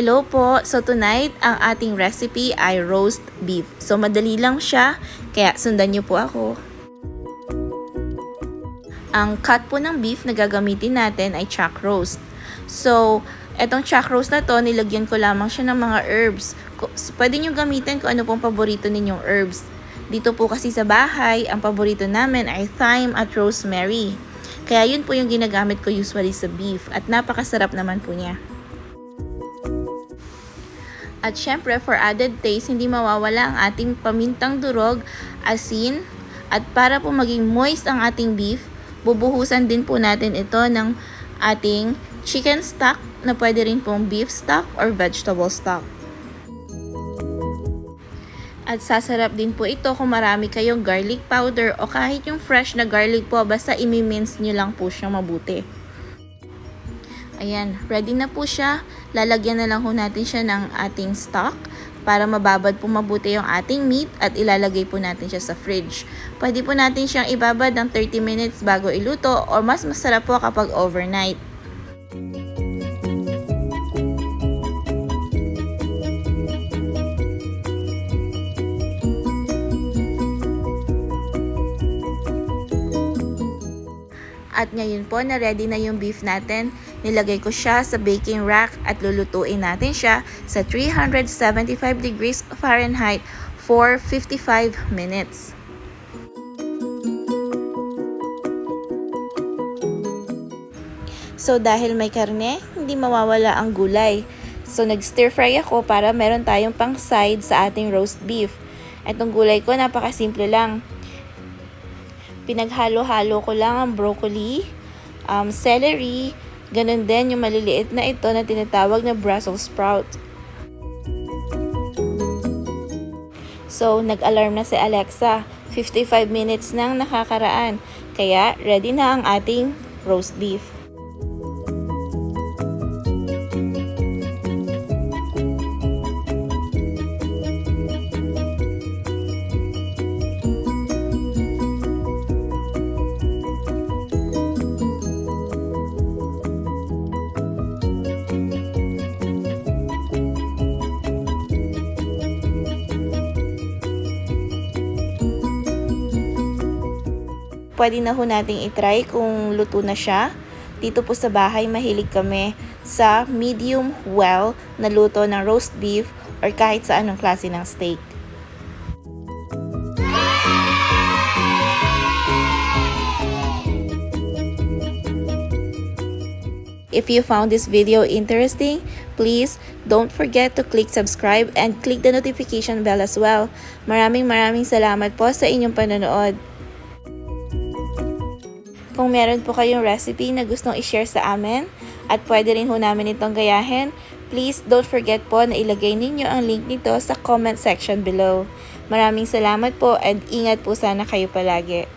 Hello po! So tonight, ang ating recipe ay roast beef. So madali lang siya, kaya sundan niyo po ako. Ang cut po ng beef na gagamitin natin ay chuck roast. So, etong chuck roast na to, nilagyan ko lamang siya ng mga herbs. Pwede nyo gamitin kung ano pong paborito ninyong herbs. Dito po kasi sa bahay, ang paborito namin ay thyme at rosemary. Kaya yun po yung ginagamit ko usually sa beef at napakasarap naman po niya. At syempre, for added taste, hindi mawawala ang ating pamintang durog, asin, at para po maging moist ang ating beef, bubuhusan din po natin ito ng ating chicken stock na pwede rin pong beef stock or vegetable stock. At sasarap din po ito kung marami kayong garlic powder o kahit yung fresh na garlic po, basta imi-mince nyo lang po siyang mabuti. Ayan, ready na po siya. Lalagyan na lang po natin siya ng ating stock para mababad po mabuti yung ating meat at ilalagay po natin siya sa fridge. Pwede po natin siyang ibabad ng 30 minutes bago iluto o mas masarap po kapag overnight. At ngayon po na ready na yung beef natin, nilagay ko siya sa baking rack at lulutuin natin siya sa 375 degrees Fahrenheit for 55 minutes. So dahil may karne, hindi mawawala ang gulay. So nag-stir fry ako para meron tayong pang side sa ating roast beef. Itong gulay ko napakasimple lang. Pinaghalo-halo ko lang ang broccoli, celery, ganun din yung maliliit na ito na tinatawag na Brussels sprout. So, nag-alarm na si Alexa. 55 minutes nang nakakaraan. Kaya, ready na ang ating roast beef. Pwede na ho nating itry kung luto na siya. Dito po sa bahay, mahilig kami sa medium well na luto ng roast beef or kahit sa anong klase ng steak. If you found this video interesting, please don't forget to click subscribe and click the notification bell as well. Maraming salamat po sa inyong panonood. Kung meron po kayong recipe na gustong i-share sa amin at pwede rin ho namin itong gayahin, please don't forget po na ilagay ninyo ang link nito sa comment section below. Maraming salamat po and ingat po sana kayo palagi.